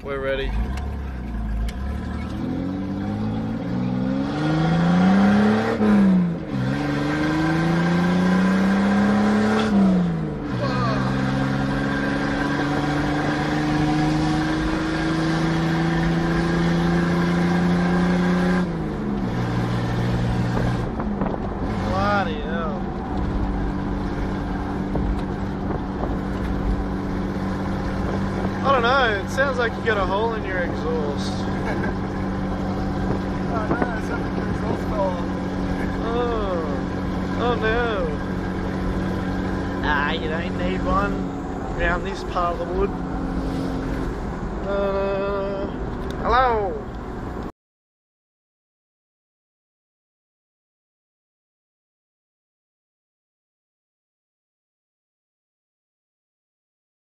We're ready. Bloody hell. I don't know, it sounds like you got a hole in your exhaust. Oh no, something your exhaust fell off. Oh no. Ah, you don't need one around this part of the wood. Hello.